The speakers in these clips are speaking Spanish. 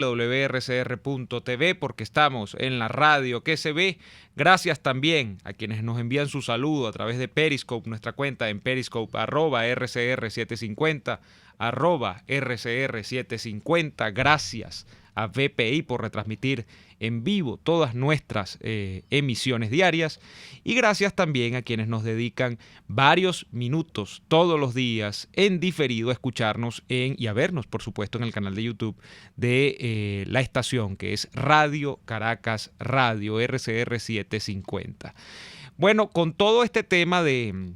www.rcr.tv, porque estamos en la radio que se ve. Gracias también a quienes nos envían su saludo a través de Periscope, nuestra cuenta en Periscope, @RCR750, @RCR750. Gracias a VPI por retransmitir en vivo todas nuestras emisiones diarias, y gracias también a quienes nos dedican varios minutos todos los días en diferido a escucharnos y a vernos, por supuesto, en el canal de YouTube de la estación, que es Radio Caracas Radio, RCR 750. Bueno, con todo este tema de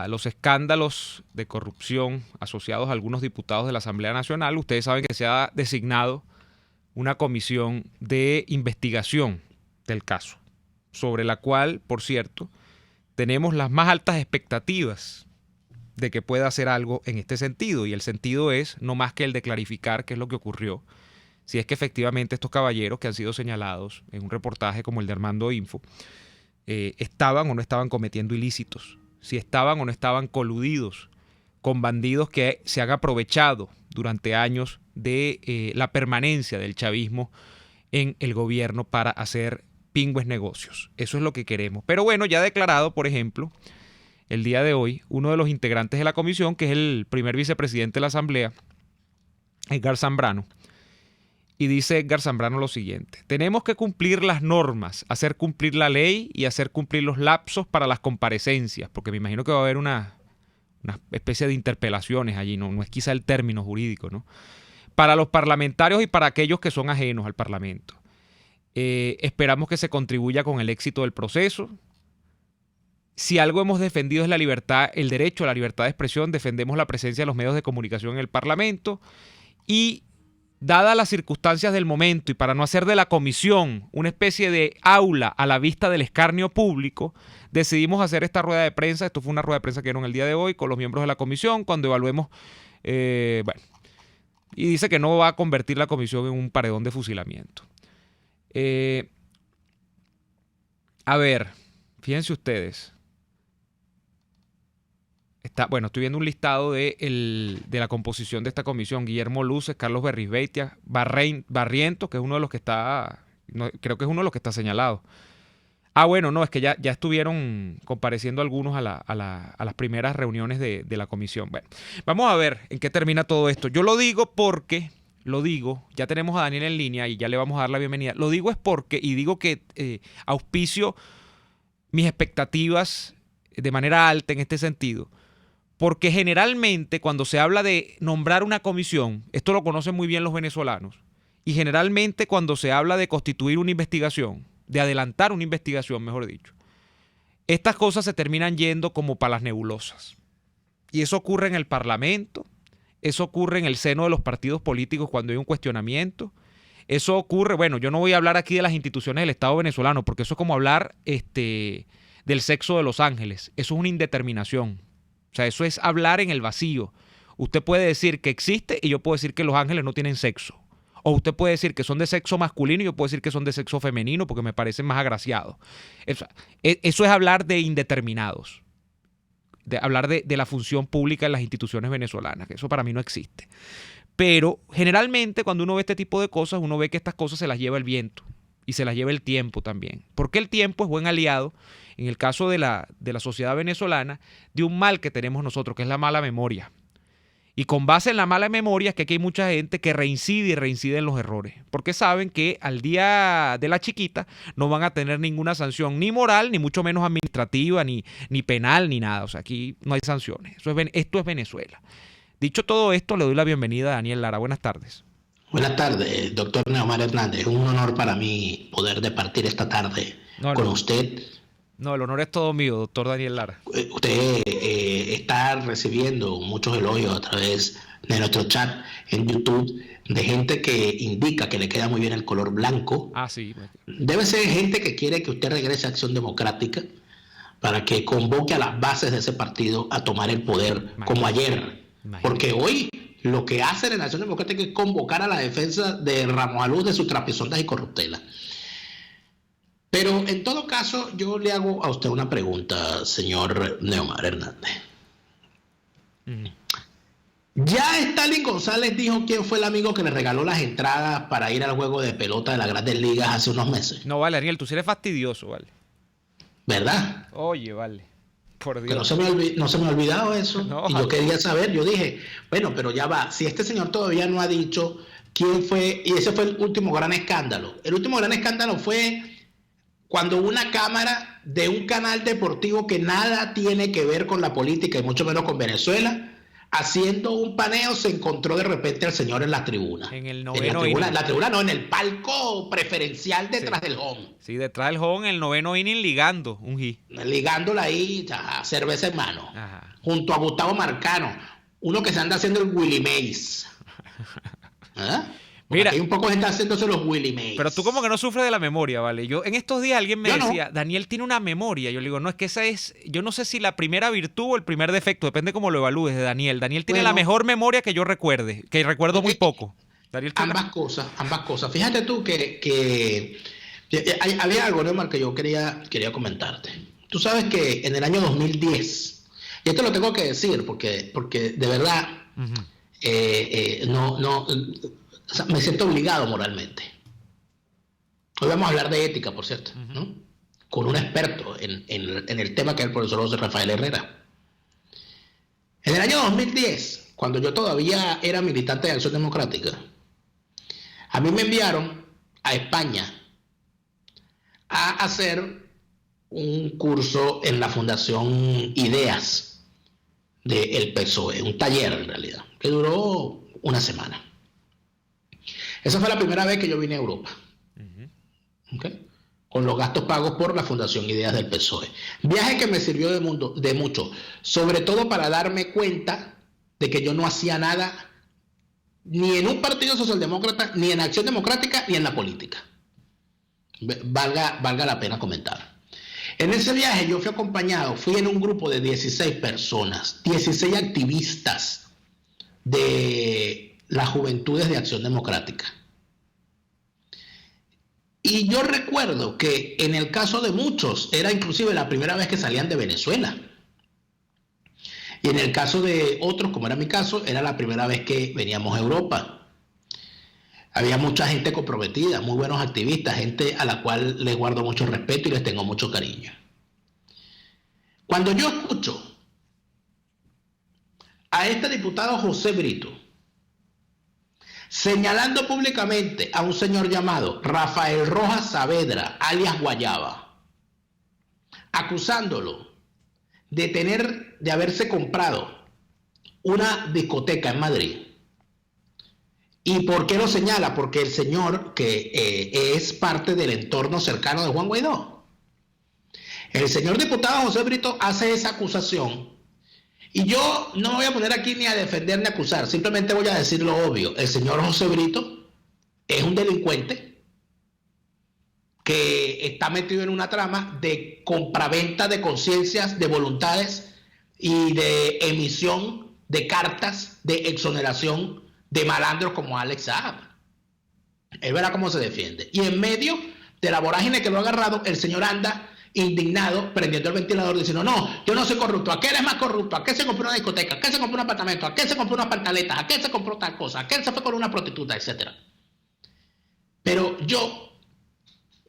los escándalos de corrupción asociados a algunos diputados de la Asamblea Nacional, ustedes saben que se ha designado una comisión de investigación del caso, sobre la cual, por cierto, tenemos las más altas expectativas de que pueda hacer algo en este sentido, y el sentido es no más que el de clarificar qué es lo que ocurrió, si es que efectivamente estos caballeros que han sido señalados en un reportaje como el de Armando Info estaban o no estaban cometiendo ilícitos, si estaban o no estaban coludidos con bandidos que se han aprovechado durante años de la permanencia del chavismo en el gobierno para hacer pingües negocios. Eso es lo que queremos. Pero bueno, ya ha declarado, por ejemplo, el día de hoy, uno de los integrantes de la comisión, que es el primer vicepresidente de la Asamblea, Edgar Zambrano. Y dice Edgar Zambrano lo siguiente: tenemos que cumplir las normas, hacer cumplir la ley y hacer cumplir los lapsos para las comparecencias, porque me imagino que va a haber una especie de interpelaciones allí, no es quizá el término jurídico, ¿no? Para los parlamentarios y para aquellos que son ajenos al Parlamento. Esperamos que se contribuya con el éxito del proceso. Si algo hemos defendido es la libertad, el derecho a la libertad de expresión, defendemos la presencia de los medios de comunicación en el Parlamento, y dadas las circunstancias del momento y para no hacer de la comisión una especie de aula a la vista del escarnio público, decidimos hacer esta rueda de prensa. Esto fue una rueda de prensa que dieron el día de hoy con los miembros de la comisión cuando evaluemos, y dice que no va a convertir la comisión en un paredón de fusilamiento. A ver, fíjense ustedes. Estoy viendo un listado de la composición de esta comisión: Guillermo Luces, Carlos Berrizbeitia, Barrientos, que es uno de los que está, creo que es uno de los que está señalado. Es que ya estuvieron compareciendo algunos a las primeras reuniones de la comisión. Bueno, vamos a ver en qué termina todo esto. Yo lo digo porque, ya tenemos a Daniel en línea y ya le vamos a dar la bienvenida. Lo digo es porque, y digo que auspicio mis expectativas de manera alta en este sentido, porque generalmente cuando se habla de nombrar una comisión, esto lo conocen muy bien los venezolanos, y generalmente cuando se habla de constituir una investigación, de adelantar una investigación, mejor dicho, estas cosas se terminan yendo como para las nebulosas. Y eso ocurre en el Parlamento, eso ocurre en el seno de los partidos políticos cuando hay un cuestionamiento, eso ocurre, yo no voy a hablar aquí de las instituciones del Estado venezolano, porque eso es como hablar del sexo de los ángeles. Eso es una indeterminación. O sea, eso es hablar en el vacío. Usted puede decir que existe y yo puedo decir que los ángeles no tienen sexo. O usted puede decir que son de sexo masculino y yo puedo decir que son de sexo femenino porque me parecen más agraciados. Eso es hablar de indeterminados. De hablar de la función pública en las instituciones venezolanas, que eso para mí no existe. Pero generalmente cuando uno ve este tipo de cosas, uno ve que estas cosas se las lleva el viento y se las lleva el tiempo también. Porque el tiempo es buen aliado, en el caso de la sociedad venezolana, de un mal que tenemos nosotros, que es la mala memoria. Y con base en la mala memoria es que aquí hay mucha gente que reincide en los errores, porque saben que al día de la chiquita no van a tener ninguna sanción, ni moral, ni mucho menos administrativa, ni penal, ni nada. O sea, aquí no hay sanciones. Esto es Venezuela. Dicho todo esto, le doy la bienvenida a Daniel Lara. Buenas tardes. Buenas tardes, doctor Neomar Hernández. Es un honor para mí poder departir esta tarde con usted. No, el honor es todo mío, doctor Daniel Lara. Usted está recibiendo muchos elogios a través de nuestro chat en YouTube de gente que indica que le queda muy bien el color blanco. Sí. Debe ser gente que quiere que usted regrese a Acción Democrática para que convoque a las bases de ese partido a tomar el poder como ayer. Porque hoy lo que hace la Acción Democrática es convocar a la defensa de Ramos Aluz de sus trapisondas y corruptelas. Pero en todo caso, yo le hago a usted una pregunta, señor Neomar Hernández. Ya Stalin González dijo quién fue el amigo que le regaló las entradas para ir al juego de pelota de las Grandes Ligas hace unos meses. No, vale, Daniel, tú sí eres fastidioso, vale. ¿Verdad? Oye, vale. Por Que Dios. no se me ha olvidado eso. No, Y yo quería saber, yo dije, bueno, pero ya va, si este señor todavía no ha dicho quién fue, y ese fue el último gran escándalo. El último gran escándalo fue cuando una cámara de un canal deportivo que nada tiene que ver con la política y mucho menos con Venezuela, haciendo un paneo, se encontró de repente al señor en la tribuna. en el En noveno inning. la tribuna no, en el palco preferencial detrás del home. Sí, detrás del home, en el noveno inning ligando un hit. Ligándola ahí, ya, cerveza en mano. Ajá. Junto a Gustavo Marcano, uno que se anda haciendo el Willie Mays. ¿Ah? Mira, hay un poco de gente haciéndose los Willie Mays. pero tú como que no sufres de la memoria, ¿vale? Yo en estos días alguien me Yo decía, Daniel tiene una memoria. Yo le digo, no, es que esa es, yo no sé si la primera virtud o el primer defecto, depende cómo lo evalúes de Daniel. Daniel tiene la mejor memoria que yo recuerde, que recuerdo muy poco. Daniel tiene ambas cosas. Fíjate tú que había algo, Neomar, que yo quería comentarte. Tú sabes que en el año 2010, y esto lo tengo que decir porque de verdad o sea, me siento obligado moralmente. Hoy vamos a hablar de ética, por cierto, ¿no? Con un experto en el tema, que es el profesor José Rafael Herrera. En el año 2010, cuando yo todavía era militante de Acción Democrática, a mí me enviaron a España a hacer un curso en la Fundación Ideas del PSOE, un taller en realidad, que duró una semana. Esa fue la primera vez que yo vine a Europa. ¿Okay? Con los gastos pagos por la Fundación Ideas del PSOE. Viaje que me sirvió de mucho, sobre todo para darme cuenta de que yo no hacía nada ni en un partido socialdemócrata, ni en Acción Democrática, ni en la política. Valga la pena comentar. En ese viaje yo fui en un grupo de 16 personas, 16 activistas de las Juventudes de Acción Democrática. Y yo recuerdo que en el caso de muchos era inclusive la primera vez que salían de Venezuela. Y en el caso de otros, como era mi caso, era la primera vez que veníamos a Europa. Había mucha gente comprometida, muy buenos activistas, gente a la cual les guardo mucho respeto y les tengo mucho cariño. Cuando yo escucho a este diputado José Brito señalando públicamente a un señor llamado Rafael Rojas Saavedra, alias Guayaba, acusándolo de haberse comprado una discoteca en Madrid. ¿Y por qué lo señala? Porque el señor que es parte del entorno cercano de Juan Guaidó. El señor diputado José Brito hace esa acusación. Y yo no me voy a poner aquí ni a defender ni a acusar, simplemente voy a decir lo obvio. El señor José Brito es un delincuente que está metido en una trama de compraventa de conciencias, de voluntades y de emisión de cartas de exoneración de malandros como Alex Saab. Él verá cómo se defiende. Y en medio de la vorágine que lo ha agarrado, el señor anda indignado, prendiendo el ventilador, diciendo, no, yo no soy corrupto, aquel es más corrupto, aquel se compró una discoteca, aquel se compró un apartamento, aquel se compró unas pantaletas, aquel se compró tal cosa, aquel se fue con una prostituta, etc. Pero yo,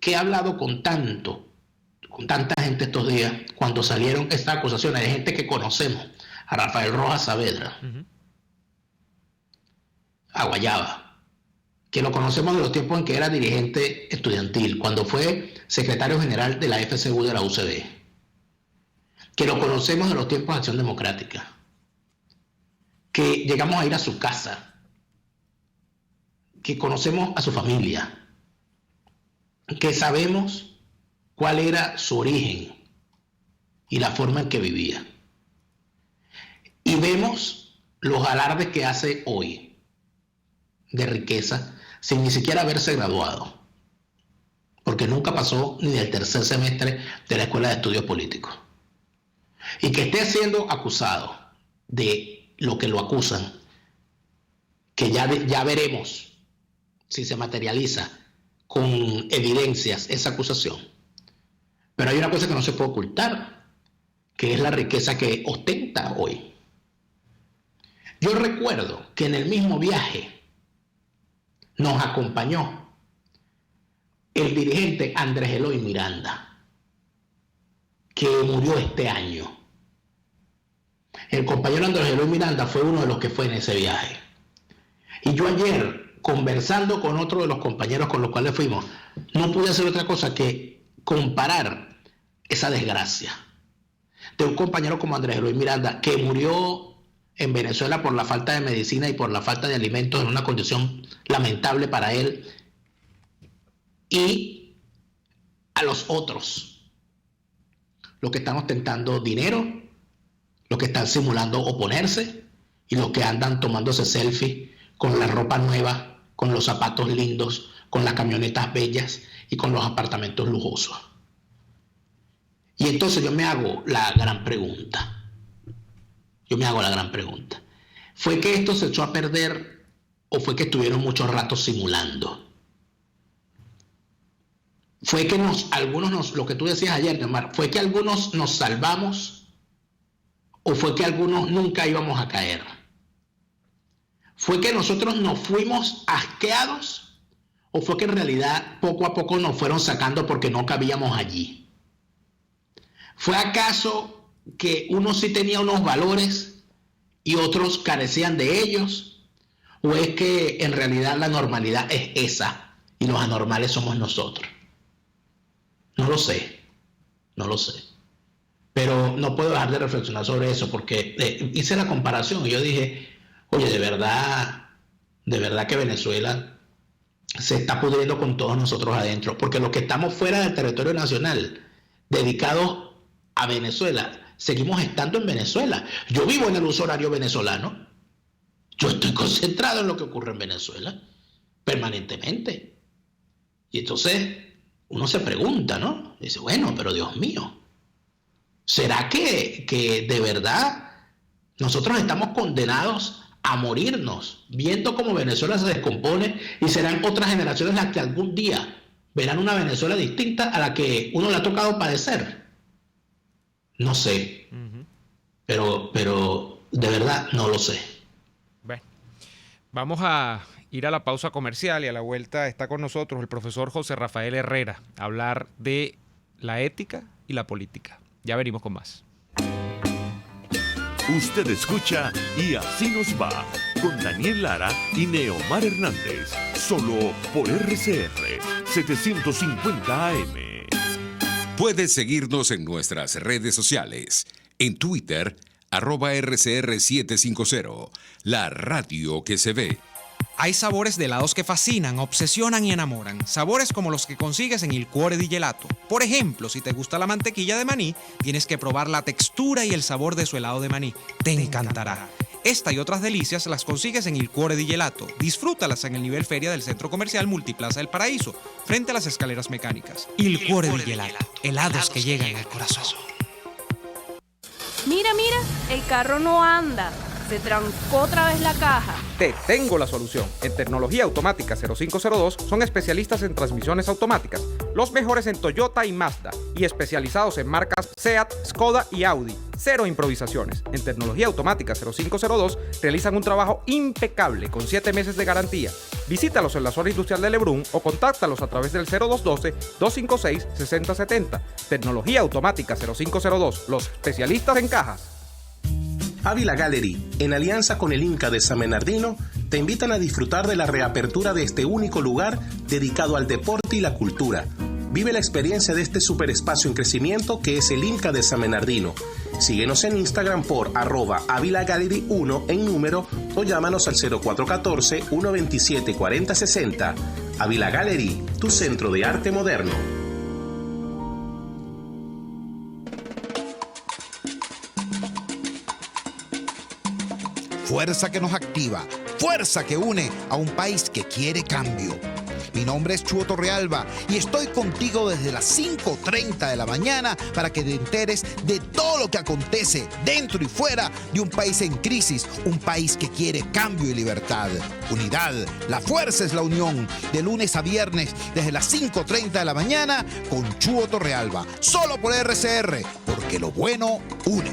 que he hablado con tanta gente estos días, cuando salieron estas acusaciones de gente que conocemos, a Rafael Rojas Saavedra, a Guayaba, que lo conocemos de los tiempos en que era dirigente estudiantil, cuando fue secretario general de la FCU de la UCB, que lo conocemos de los tiempos de Acción Democrática, que llegamos a ir a su casa, que conocemos a su familia, que sabemos cuál era su origen y la forma en que vivía. Y vemos los alardes que hace hoy de riqueza sin ni siquiera haberse graduado, porque nunca pasó ni del tercer semestre de la Escuela de Estudios Políticos. Y que esté siendo acusado de lo que lo acusan, que ya veremos si se materializa con evidencias esa acusación. Pero hay una cosa que no se puede ocultar, que es la riqueza que ostenta hoy. Yo recuerdo que en el mismo viaje nos acompañó el dirigente Andrés Eloy Miranda, que murió este año. El compañero Andrés Eloy Miranda fue uno de los que fue en ese viaje. Y yo ayer, conversando con otro de los compañeros con los cuales fuimos, no pude hacer otra cosa que comparar esa desgracia de un compañero como Andrés Eloy Miranda, que murió en Venezuela por la falta de medicina y por la falta de alimentos en una condición lamentable para él, y a los otros, los que están ostentando dinero, los que están simulando oponerse y los que andan tomándose selfies con la ropa nueva, con los zapatos lindos, con las camionetas bellas y con los apartamentos lujosos. Y entonces yo me hago la gran pregunta. ¿Fue que esto se echó a perder o fue que estuvieron mucho rato simulando? ¿Fue que lo que tú decías ayer, Neomar, fue que algunos nos salvamos o fue que algunos nunca íbamos a caer? ¿Fue que nosotros nos fuimos asqueados o fue que en realidad poco a poco nos fueron sacando porque no cabíamos allí? ¿Fue acaso que uno sí tenía unos valores y otros carecían de ellos? ¿O es que en realidad la normalidad es esa y los anormales somos nosotros? No lo sé. Pero no puedo dejar de reflexionar sobre eso porque hice la comparación y yo dije, oye, de verdad que Venezuela se está pudriendo con todos nosotros adentro, porque los que estamos fuera del territorio nacional, dedicados a Venezuela, seguimos estando en Venezuela. Yo vivo en el uso horario venezolano. Yo estoy concentrado en lo que ocurre en Venezuela permanentemente. Y entonces uno se pregunta, ¿no? Dice, bueno, pero Dios mío, ¿será que de verdad nosotros estamos condenados a morirnos viendo cómo Venezuela se descompone y serán otras generaciones las que algún día verán una Venezuela distinta a la que uno le ha tocado padecer? No sé, pero de verdad no lo sé. Bueno, vamos a ir a la pausa comercial y a la vuelta está con nosotros el profesor José Rafael Herrera a hablar de la ética y la política. Ya venimos con más. Usted escucha Y Así Nos Va con Daniel Lara y Neomar Hernández, solo por RCR 750 AM. Puedes seguirnos en nuestras redes sociales. En Twitter, @RCR750, la radio que se ve. Hay sabores de helados que fascinan, obsesionan y enamoran. Sabores como los que consigues en Il Cuore di Gelato. Por ejemplo, si te gusta la mantequilla de maní, tienes que probar la textura y el sabor de su helado de maní. Te encantará. Esta y otras delicias las consigues en Il Cuore di Gelato. Disfrútalas en el nivel feria del Centro Comercial Multiplaza del Paraíso, frente a las escaleras mecánicas. Il Cuore di Gelato. Helados que llegan al corazón. Mira, el carro no anda. Se trancó otra vez la caja. Te tengo la solución. En Tecnología Automática 0502 son especialistas en transmisiones automáticas, los mejores en Toyota y Mazda, y especializados en marcas Seat, Skoda y Audi. Cero improvisaciones. En Tecnología Automática 0502 realizan un trabajo impecable con 7 meses de garantía. Visítalos en la zona industrial de Lebrún o contáctalos a través del 0212-256-6070. Tecnología Automática 0502, los especialistas en cajas. Ávila Gallery, en alianza con el Inca de San Bernardino, te invitan a disfrutar de la reapertura de este único lugar dedicado al deporte y la cultura. Vive la experiencia de este superespacio en crecimiento que es el Inca de San Bernardino. Síguenos en Instagram por @AvilaGallery1 en número o llámanos al 0414-127-4060. Ávila Gallery, tu centro de arte moderno. Fuerza que nos activa, fuerza que une a un país que quiere cambio. Mi nombre es Chuo Torrealba y estoy contigo desde las 5:30 de la mañana para que te enteres de todo lo que acontece dentro y fuera de un país en crisis, un país que quiere cambio y libertad. Unidad, la fuerza es la unión, de lunes a viernes desde las 5:30 de la mañana con Chuo Torrealba, solo por RCR, porque lo bueno une.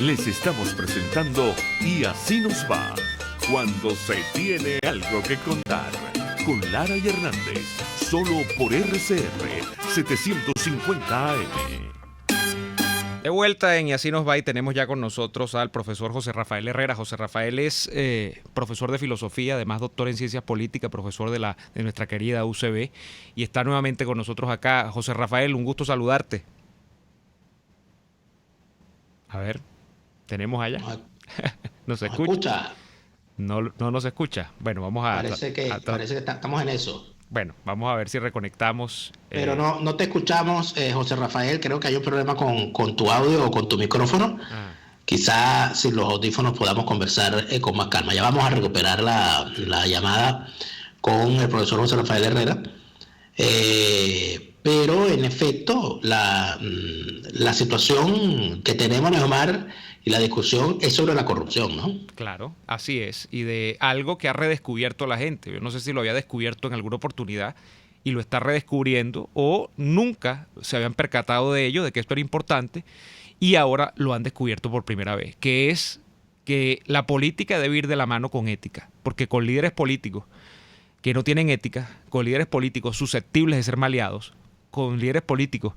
Les estamos presentando Y así nos va, cuando se tiene algo que contar, con Lara y Hernández, solo por RCR 750 AM. De vuelta en Y así nos va, y tenemos ya con nosotros al profesor José Rafael Herrera. José Rafael es profesor de filosofía, además doctor en ciencias políticas, profesor de nuestra querida UCB, y está nuevamente con nosotros acá. José Rafael, un gusto saludarte. A ver, ¿tenemos allá? ¿Nos escucha? No nos escucha. Bueno, vamos a... Parece que estamos en eso. Bueno, vamos a ver si reconectamos. Pero no te escuchamos, José Rafael. Creo que hay un problema con tu audio o con tu micrófono. Quizá sin los audífonos podamos conversar con más calma. Ya vamos a recuperar la llamada con el profesor José Rafael Herrera. Pero en efecto, la situación que tenemos, Neomar, y la discusión es sobre la corrupción, ¿no? Claro, así es. Y de algo que ha redescubierto la gente. Yo no sé si lo había descubierto en alguna oportunidad y lo está redescubriendo, o nunca se habían percatado de ello, de que esto era importante, y ahora lo han descubierto por primera vez, que es que la política debe ir de la mano con ética, porque con líderes políticos que no tienen ética, con líderes políticos susceptibles de ser maleados, con líderes políticos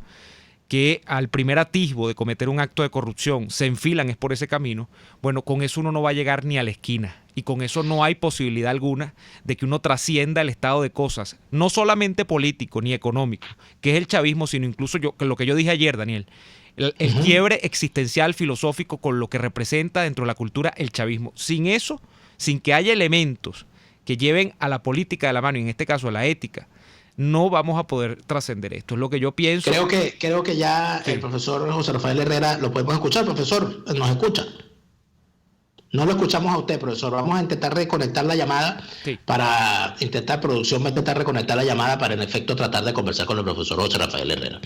que al primer atisbo de cometer un acto de corrupción se enfilan es por ese camino, bueno, con eso uno no va a llegar ni a la esquina, y con eso no hay posibilidad alguna de que uno trascienda el estado de cosas, no solamente político ni económico, que es el chavismo, sino incluso lo que yo dije ayer, Daniel, el quiebre existencial filosófico con lo que representa dentro de la cultura el chavismo. Sin eso, sin que haya elementos que lleven a la política de la mano, y en este caso a la ética, no vamos a poder trascender esto. Es lo que yo pienso. Creo que ya sí. El profesor José Rafael Herrera lo podemos escuchar. Profesor, ¿nos escucha? No lo escuchamos a usted, profesor. Vamos a intentar reconectar la llamada producción va a intentar reconectar la llamada para en efecto tratar de conversar con el profesor José Rafael Herrera.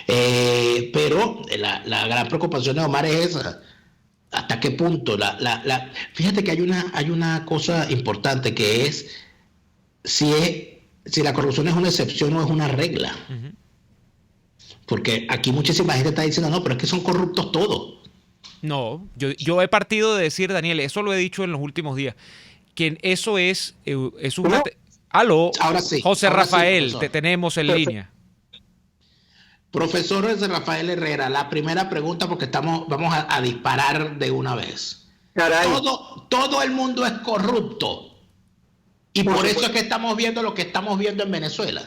Pero la gran preocupación de Omar es esa. ¿Hasta qué punto? Fíjate que hay una cosa importante, que es si la corrupción es una excepción o es una regla. Porque aquí muchísima gente está diciendo, no, pero es que son corruptos todos. No, yo he partido de decir, Daniel, eso lo he dicho en los últimos días, que eso es un... Aló, ahora sí. José ahora Rafael, sí, te tenemos en línea. Profesor José Rafael Herrera, la primera pregunta, porque vamos a disparar de una vez. Caray. Todo el mundo es corrupto. Y por eso es que estamos viendo lo que estamos viendo en Venezuela.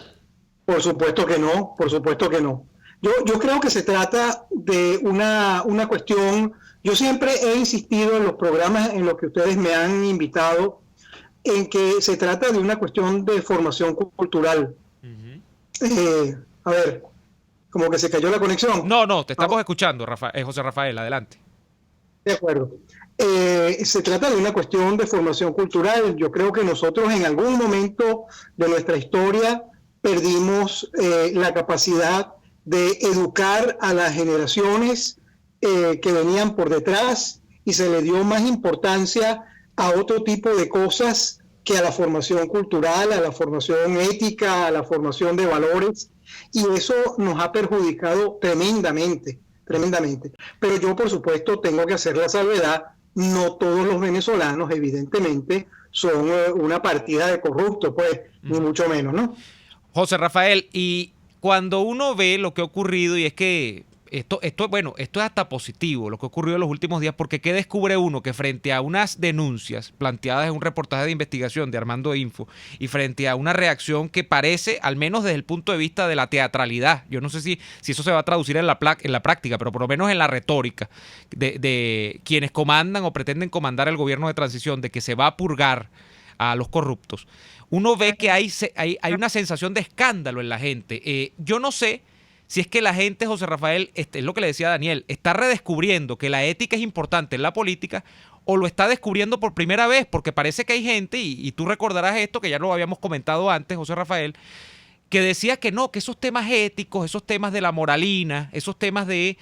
Por supuesto que no, por supuesto que no. Yo creo que se trata de una cuestión. Yo siempre he insistido en los programas en los que ustedes me han invitado, en que se trata de una cuestión de formación cultural. A ver, como que se cayó la conexión. No, te estamos escuchando, José Rafael, adelante. De acuerdo. Se trata de una cuestión de formación cultural. Yo creo que nosotros en algún momento de nuestra historia perdimos la capacidad de educar a las generaciones que venían por detrás, y se le dio más importancia a otro tipo de cosas que a la formación cultural, a la formación ética, a la formación de valores, y eso nos ha perjudicado tremendamente. Pero yo, por supuesto, tengo que hacer la salvedad. No todos los venezolanos, evidentemente, son una partida de corruptos, pues, ni mucho menos, ¿no? José Rafael, y cuando uno ve lo que ha ocurrido, y es que esto es hasta positivo, lo que ha ocurrido en los últimos días, porque ¿qué descubre uno? Que frente a unas denuncias planteadas en un reportaje de investigación de Armando Info, y frente a una reacción que parece, al menos desde el punto de vista de la teatralidad, yo no sé si eso se va a traducir en la práctica, pero por lo menos en la retórica de quienes comandan o pretenden comandar el gobierno de transición, de que se va a purgar a los corruptos, uno ve que hay una sensación de escándalo en la gente. Yo no sé si es que la gente, José Rafael, es lo que le decía Daniel, está redescubriendo que la ética es importante en la política, o lo está descubriendo por primera vez, porque parece que hay gente, y tú recordarás esto, que ya lo habíamos comentado antes, José Rafael, que decía que no, que esos temas éticos, esos temas de la moralina, esos temas de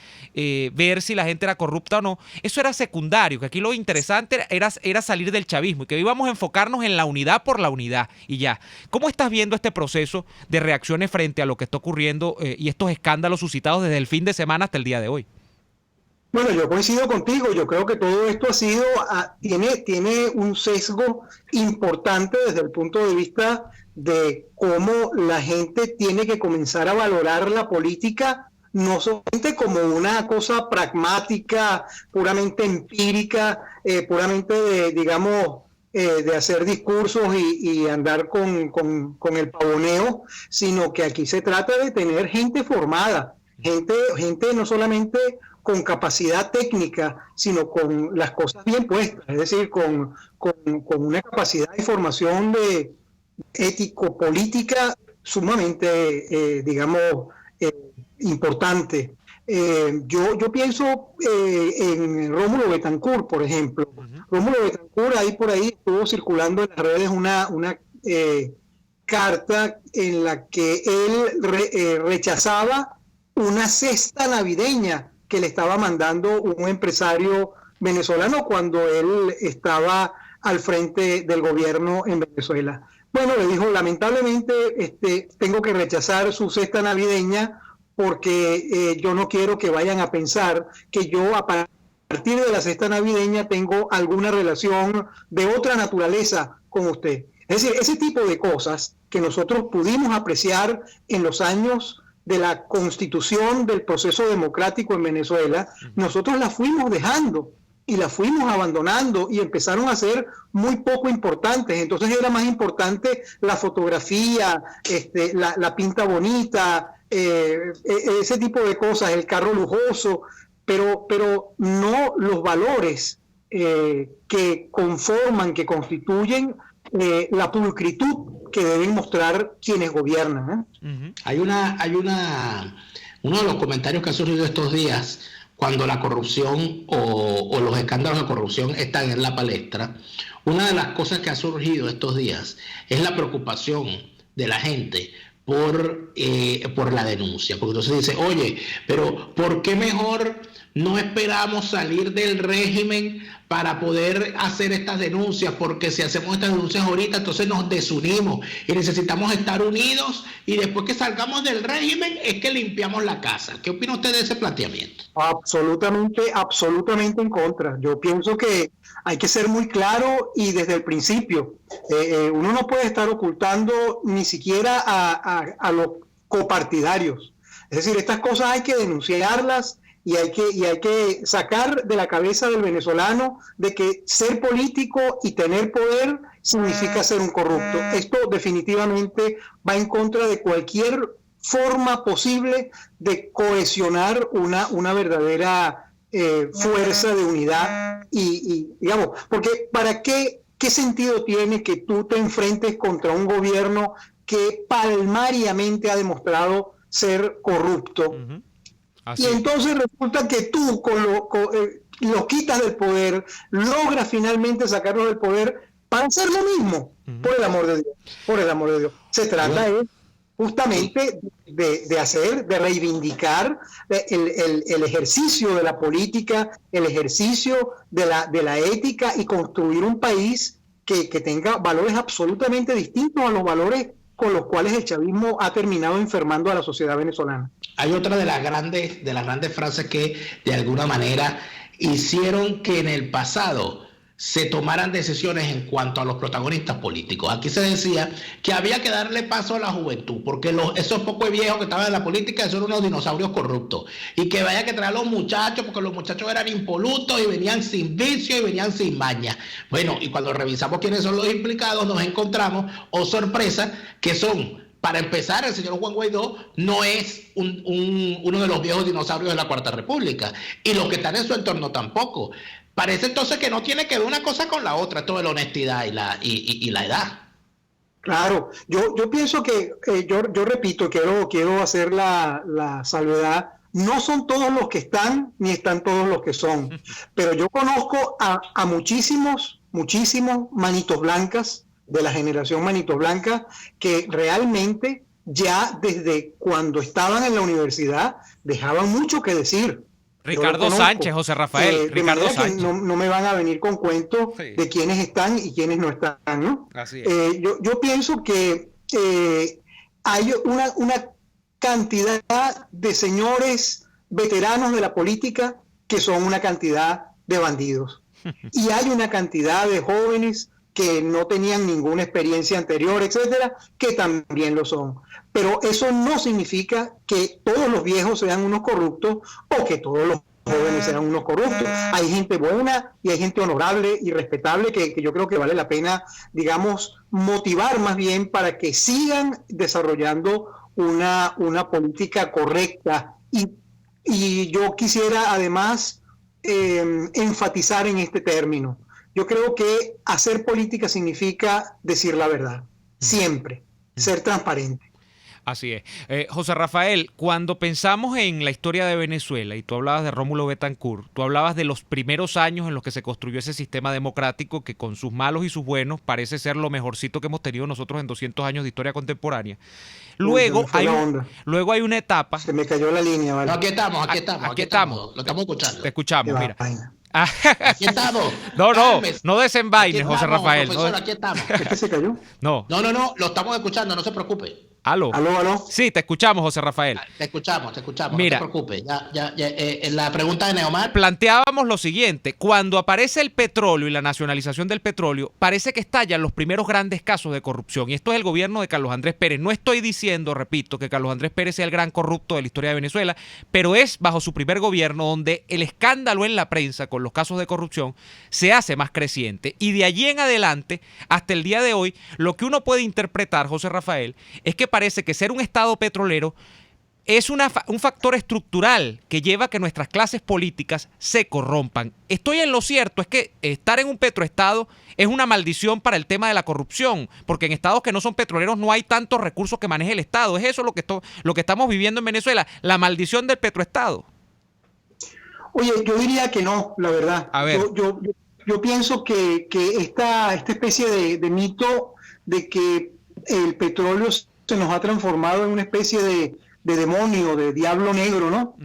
ver si la gente era corrupta o no, eso era secundario, que aquí lo interesante era salir del chavismo, y que íbamos a enfocarnos en la unidad por la unidad, y ya. ¿Cómo estás viendo este proceso de reacciones frente a lo que está ocurriendo y estos escándalos suscitados desde el fin de semana hasta el día de hoy? Bueno, yo coincido contigo. Yo creo que todo esto tiene un sesgo importante desde el punto de vista de cómo la gente tiene que comenzar a valorar la política, no solamente como una cosa pragmática, puramente empírica, puramente de hacer discursos y andar con el pavoneo, sino que aquí se trata de tener gente formada, gente no solamente con capacidad técnica, sino con las cosas bien puestas, es decir, con una capacidad de formación de ético-política sumamente, importante. Yo pienso en Rómulo Betancourt, por ejemplo. Rómulo Betancourt, por ahí estuvo circulando en las redes una carta en la que él rechazaba una cesta navideña que le estaba mandando un empresario venezolano cuando él estaba al frente del gobierno en Venezuela. Bueno, le dijo, lamentablemente tengo que rechazar su cesta navideña porque yo no quiero que vayan a pensar que yo a partir de la cesta navideña tengo alguna relación de otra naturaleza con usted. Es decir, ese tipo de cosas que nosotros pudimos apreciar en los años de la constitución del proceso democrático en Venezuela, nosotros las fuimos dejando y las fuimos abandonando y empezaron a ser muy poco importantes. Entonces era más importante la fotografía, la pinta bonita, ese tipo de cosas, el carro lujoso, pero no los valores que conforman, que constituyen la pulcritud que deben mostrar quienes gobiernan. Hay uno de los comentarios que ha surgido estos días cuando la corrupción o los escándalos de corrupción están en la palestra. Una de las cosas que ha surgido estos días es la preocupación de la gente por la denuncia, porque entonces dice, oye, pero ¿por qué mejor no esperamos salir del régimen para poder hacer estas denuncias? Porque si hacemos estas denuncias ahorita, entonces nos desunimos y necesitamos estar unidos y después que salgamos del régimen es que limpiamos la casa. ¿Qué opina usted de ese planteamiento? Absolutamente en contra. Yo pienso que hay que ser muy claro y desde el principio. Uno no puede estar ocultando ni siquiera a los copartidarios. Es decir, estas cosas hay que denunciarlas y hay que sacar de la cabeza del venezolano de que ser político y tener poder significa ser un corrupto. Esto definitivamente va en contra de cualquier forma posible de cohesionar una verdadera fuerza de unidad y digamos, porque ¿para qué sentido tiene que tú te enfrentes contra un gobierno que palmariamente ha demostrado ser corrupto? Y entonces resulta que tú lo quitas del poder, logras finalmente sacarlo del poder para hacer lo mismo, por el amor de Dios. Se trata justamente de reivindicar el ejercicio de la política, el ejercicio de la ética y construir un país que tenga valores absolutamente distintos a los valores con los cuales el chavismo ha terminado enfermando a la sociedad venezolana. Hay otra de las grandes frases que de alguna manera hicieron que en el pasado se tomaran decisiones en cuanto a los protagonistas políticos. Aquí se decía que había que darle paso a la juventud, porque esos pocos viejos que estaban en la política son unos dinosaurios corruptos, y que vaya que traer a los muchachos, porque los muchachos eran impolutos y venían sin vicio y venían sin maña. Bueno, y cuando revisamos quiénes son los implicados, nos encontramos, oh sorpresa, que son, para empezar, el señor Juan Guaidó no es uno de los viejos dinosaurios de la Cuarta República, y los que están en su entorno tampoco. Parece entonces que no tiene que ver una cosa con la otra, esto de la honestidad y la edad. Claro, yo pienso que, yo repito, quiero hacer la salvedad, no son todos los que están, ni están todos los que son, pero yo conozco a muchísimos manitos blancas, de la generación manitos blancas, que realmente ya desde cuando estaban en la universidad dejaban mucho que decir. Ricardo Sánchez, José Rafael, Ricardo Sánchez. No me van a venir con cuentos de quiénes están y quiénes no están, ¿no? Así es. Yo pienso que hay una cantidad de señores veteranos de la política que son una cantidad de bandidos. Y hay una cantidad de jóvenes que no tenían ninguna experiencia anterior, etcétera, que también lo son. Pero eso no significa que todos los viejos sean unos corruptos o que todos los jóvenes sean unos corruptos. Hay gente buena y hay gente honorable y respetable que yo creo que vale la pena, digamos, motivar más bien para que sigan desarrollando una política correcta. Y yo quisiera además enfatizar en este término. Yo creo que hacer política significa decir la verdad, siempre, ser transparente. Así es. José Rafael, cuando pensamos en la historia de Venezuela, y tú hablabas de Rómulo Betancourt, tú hablabas de los primeros años en los que se construyó ese sistema democrático que con sus malos y sus buenos parece ser lo mejorcito que hemos tenido nosotros en 200 años de historia contemporánea. Luego hay una etapa... Se me cayó la línea, ¿vale? No, aquí estamos. Lo estamos escuchando. Te escuchamos, mira. Aquí estamos. No desenvaines, José Rafael. Profesor, aquí estamos. ¿Este se cayó? No, lo estamos escuchando, no se preocupe. ¿Aló? Sí, te escuchamos, José Rafael. Te escuchamos, mira, no te preocupes. La pregunta de Neomar. Planteábamos lo siguiente: cuando aparece el petróleo y la nacionalización del petróleo, parece que estallan los primeros grandes casos de corrupción. Y esto es el gobierno de Carlos Andrés Pérez. No estoy diciendo, repito, que Carlos Andrés Pérez sea el gran corrupto de la historia de Venezuela, pero es bajo su primer gobierno donde el escándalo en la prensa con los casos de corrupción se hace más creciente. Y de allí en adelante, hasta el día de hoy, lo que uno puede interpretar, José Rafael, es que parece que ser un estado petrolero es un factor estructural que lleva a que nuestras clases políticas se corrompan. Estoy en lo cierto, es que estar en un petroestado es una maldición para el tema de la corrupción, porque en estados que no son petroleros no hay tantos recursos que maneje el estado. Es eso lo que estamos viviendo en Venezuela, la maldición del petroestado. Oye, yo diría que no, la verdad. A ver. Yo pienso que esta especie de mito de que el petróleo se nos ha transformado en una especie de demonio, de diablo negro, ¿no?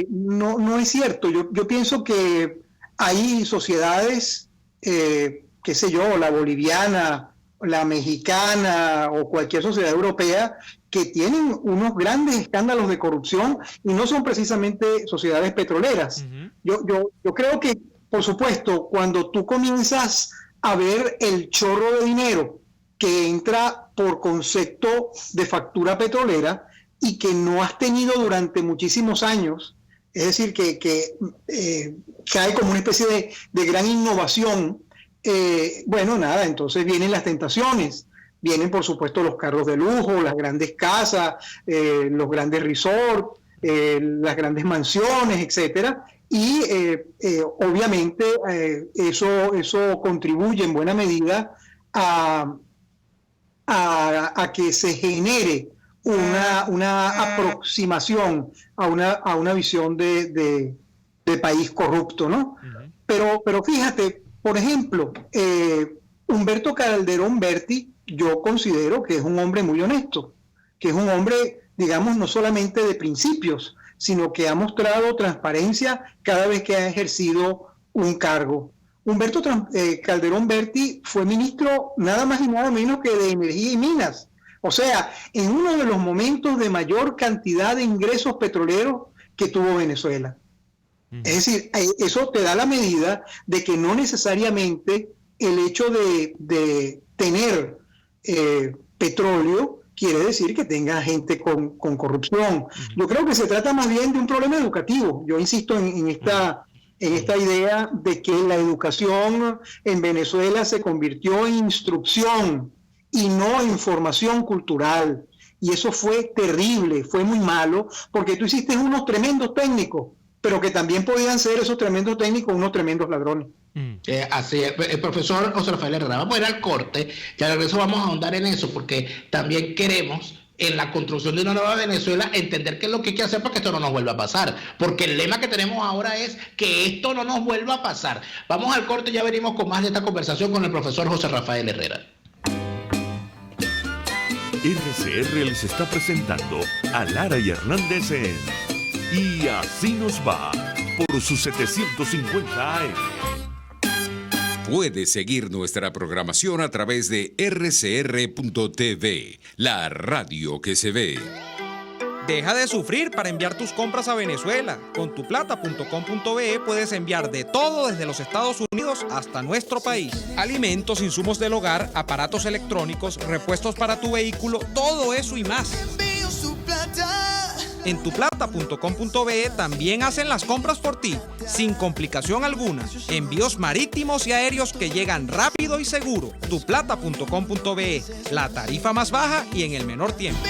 No es cierto. Yo pienso que hay sociedades, qué sé yo, la boliviana, la mexicana o cualquier sociedad europea que tienen unos grandes escándalos de corrupción y no son precisamente sociedades petroleras. Yo creo que, por supuesto, cuando tú comienzas a ver el chorro de dinero que entra por concepto de factura petrolera y que no has tenido durante muchísimos años, es decir, que cae como una especie de gran innovación, bueno, nada, entonces vienen las tentaciones, vienen por supuesto los carros de lujo, las grandes casas, los grandes resorts, las grandes mansiones, etcétera, y obviamente eso contribuye en buena medida a que se genere una aproximación a una visión de país corrupto, ¿no? Pero fíjate, por ejemplo, Humberto Calderón Berti, yo considero que es un hombre muy honesto, que es un hombre, digamos, no solamente de principios, sino que ha mostrado transparencia cada vez que ha ejercido un cargo. Humberto Calderón Berti fue ministro nada más y nada menos que de Energía y Minas. O sea, en uno de los momentos de mayor cantidad de ingresos petroleros que tuvo Venezuela. Es decir, eso te da la medida de que no necesariamente el hecho de tener petróleo quiere decir que tenga gente con corrupción. Yo creo que se trata más bien de un problema educativo. Yo insisto en esta idea de que la educación en Venezuela se convirtió en instrucción y no en formación cultural. Y eso fue terrible, fue muy malo, porque tú hiciste unos tremendos técnicos, pero que también podían ser esos tremendos técnicos unos tremendos ladrones. Así es. El profesor José Rafael Herrera, vamos a ir al corte y al regreso vamos a ahondar en eso, porque también queremos, en la construcción de una nueva Venezuela, entender qué es lo que hay que hacer para que esto no nos vuelva a pasar, porque el lema que tenemos ahora es que esto no nos vuelva a pasar. Vamos al corte y ya venimos con más de esta conversación con el profesor José Rafael Herrera. RCR les está presentando a Lara y Hernández en Y Así Nos Va por sus 750 AM. Puede seguir nuestra programación a través de rcr.tv, la radio que se ve. Deja de sufrir para enviar tus compras a Venezuela. Con tuplata.com.be puedes enviar de todo desde los Estados Unidos hasta nuestro país. Alimentos, insumos del hogar, aparatos electrónicos, repuestos para tu vehículo, todo eso y más. En tuplata.com.be también hacen las compras por ti, sin complicación alguna. Envíos marítimos y aéreos que llegan rápido y seguro. Tuplata.com.be, la tarifa más baja y en el menor tiempo.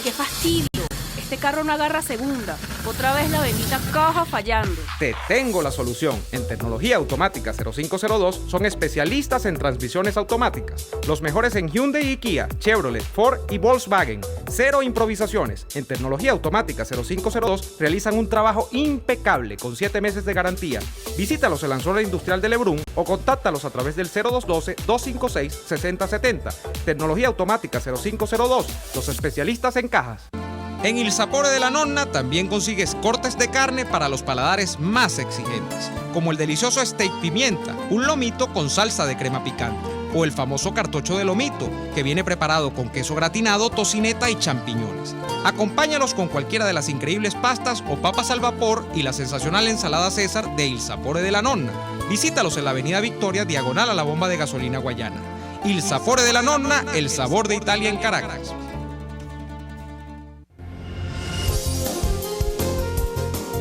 ¡Qué fastidio! Este carro no agarra segunda. Otra vez la bendita caja fallando. Te tengo la solución. En Tecnología Automática 0502 son especialistas en transmisiones automáticas. Los mejores en Hyundai y Kia, Chevrolet, Ford y Volkswagen. Cero improvisaciones. En Tecnología Automática 0502 realizan un trabajo impecable con 7 meses de garantía. Visítalos en la zona industrial de Lebrún o contáctalos a través del 0212-256-6070. Tecnología Automática 0502, los especialistas en cajas. En Il Sapore de la Nonna también consigues cortes de carne para los paladares más exigentes, como el delicioso steak pimienta, un lomito con salsa de crema picante, o el famoso cartocho de lomito, que viene preparado con queso gratinado, tocineta y champiñones. Acompáñalos con cualquiera de las increíbles pastas o papas al vapor y la sensacional ensalada César de Il Sapore de la Nonna. Visítalos en la Avenida Victoria, diagonal a la bomba de gasolina Guayana. Il Sapore de la Nonna, el sabor de Italia en Caracas.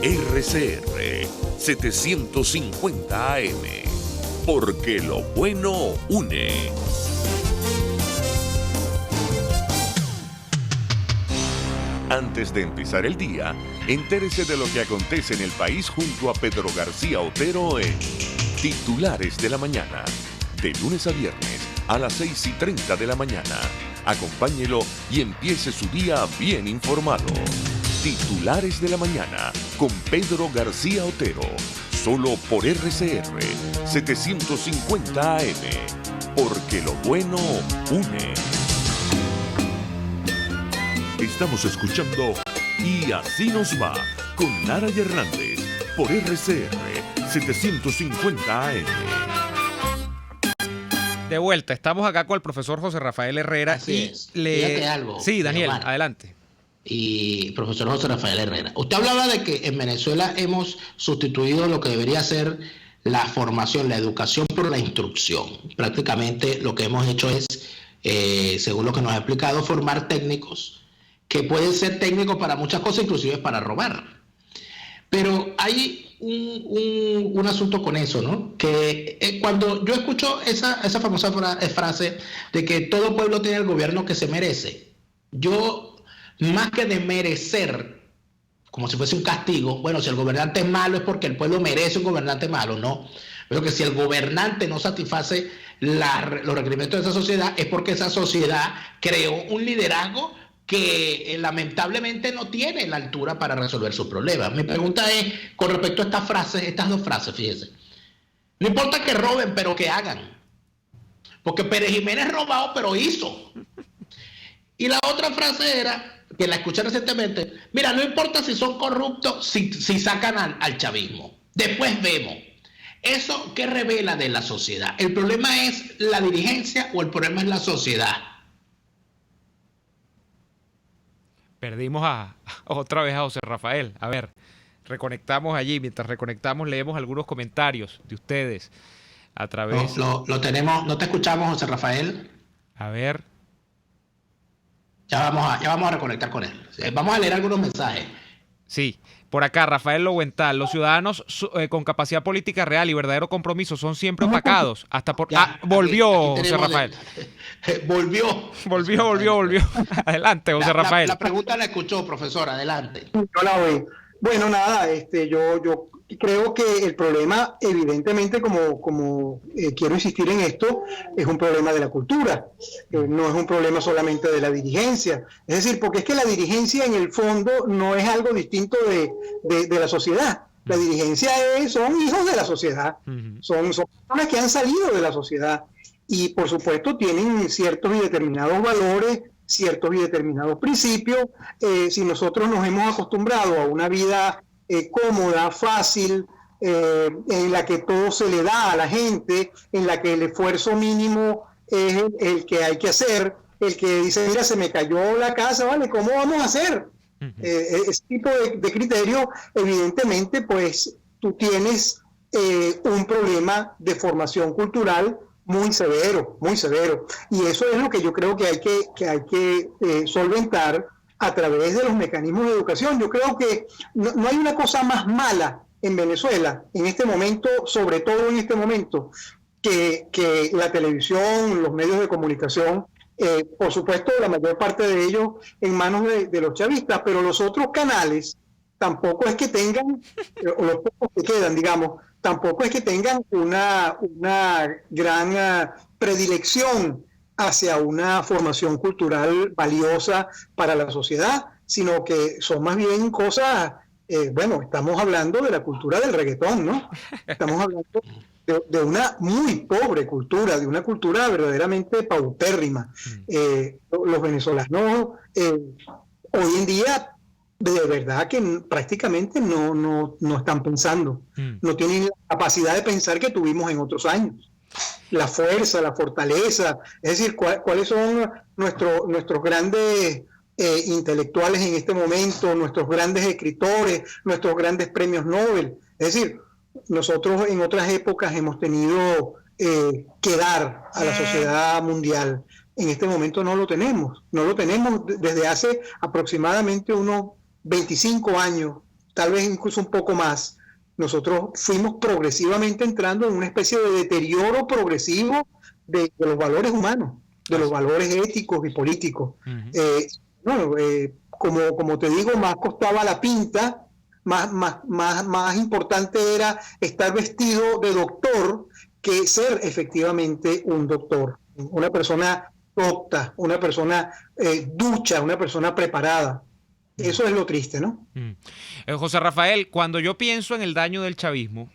RCR 750 AM, porque lo bueno une. Antes de empezar el día, entérese de lo que acontece en el país junto a Pedro García Otero en Titulares de la Mañana, de lunes a viernes a las 6:30 de la mañana. Acompáñelo y empiece su día bien informado. Titulares de la Mañana con Pedro García Otero, solo por RCR 750 AM, porque lo bueno une. Estamos escuchando Y Así Nos Va con Lara y Hernández por RCR 750 AM. De vuelta, estamos acá con el profesor José Rafael Herrera. Así es. Fíjate algo, Sí, Daniel, Omar. adelante. Y profesor José Rafael Herrera, usted hablaba de que en Venezuela hemos sustituido lo que debería ser la formación, la educación por la instrucción. Prácticamente lo que hemos hecho es, según lo que nos ha explicado, formar técnicos que pueden ser técnicos para muchas cosas, inclusive para robar. Pero hay un asunto con eso, ¿no? Que cuando yo escucho esa famosa frase de que todo pueblo tiene el gobierno que se merece, yo, más que de merecer, como si fuese un castigo, bueno, si el gobernante es malo es porque el pueblo merece un gobernante malo, no. Pero que si el gobernante no satisface los requerimientos de esa sociedad es porque esa sociedad creó un liderazgo que lamentablemente no tiene la altura para resolver sus problemas. Mi pregunta es, con respecto a estas dos frases, fíjese. No importa que roben, pero que hagan. Porque Pérez Jiménez robó, pero hizo. Y la otra frase era, que la escuché recientemente, mira, no importa si son corruptos, si sacan al chavismo. Después vemos. ¿Eso qué revela de la sociedad? ¿El problema es la dirigencia o el problema es la sociedad? Perdimos otra vez a José Rafael. A ver, reconectamos allí. Mientras reconectamos, leemos algunos comentarios de ustedes a través... Lo tenemos, no te escuchamos, José Rafael. A ver... Ya vamos a reconectar con él. Vamos a leer algunos mensajes. Sí, por acá, Rafael Lowental. Los ciudadanos con capacidad política real y verdadero compromiso son siempre opacados. Hasta por... volvió aquí José Rafael. Volvió. Adelante, José Rafael. La pregunta la escuchó, profesor. Adelante. Yo la oí. Bueno, nada, yo creo que el problema, evidentemente, como quiero insistir en esto, es un problema de la cultura, no es un problema solamente de la dirigencia. Es decir, porque es que la dirigencia en el fondo no es algo distinto de la sociedad. La dirigencia son hijos de la sociedad, son personas que han salido de la sociedad y, por supuesto, tienen ciertos y determinados valores, ciertos y determinados principios. Si nosotros nos hemos acostumbrado a una vida cómoda, fácil, en la que todo se le da a la gente, en la que el esfuerzo mínimo es el que hay que hacer, el que dice, mira, se me cayó la casa, ¿vale? ¿Cómo vamos a hacer? Ese tipo de criterio, evidentemente, pues tú tienes un problema de formación cultural muy severo, muy severo. Y eso es lo que yo creo que hay que solventar a través de los mecanismos de educación. Yo creo que no hay una cosa más mala en Venezuela, en este momento, sobre todo en este momento, que la televisión, los medios de comunicación, por supuesto, la mayor parte de ellos en manos de los chavistas, pero los otros canales tampoco es que tengan, o los pocos que quedan, digamos, tampoco es que tengan una gran predilección hacia una formación cultural valiosa para la sociedad, sino que son más bien cosas, bueno, estamos hablando de la cultura del reggaetón, ¿no? Estamos hablando de una muy pobre cultura, de una cultura verdaderamente paupérrima. Los venezolanos hoy en día de verdad que prácticamente no están pensando, no tienen la capacidad de pensar que tuvimos en otros años. La fuerza, la fortaleza, es decir, cuáles son nuestros grandes intelectuales en este momento, nuestros grandes escritores, nuestros grandes premios Nobel. Es decir, nosotros en otras épocas hemos tenido que dar a la sociedad mundial. En este momento no lo tenemos desde hace aproximadamente unos 25 años, tal vez incluso un poco más. Nosotros fuimos progresivamente entrando en una especie de deterioro progresivo de los valores humanos, de los valores éticos y políticos. Como te digo, más costaba la pinta, más importante era estar vestido de doctor que ser efectivamente un doctor, una persona docta, una persona ducha, una persona preparada. Eso es lo triste, ¿no? José Rafael, cuando yo pienso en el daño del chavismo,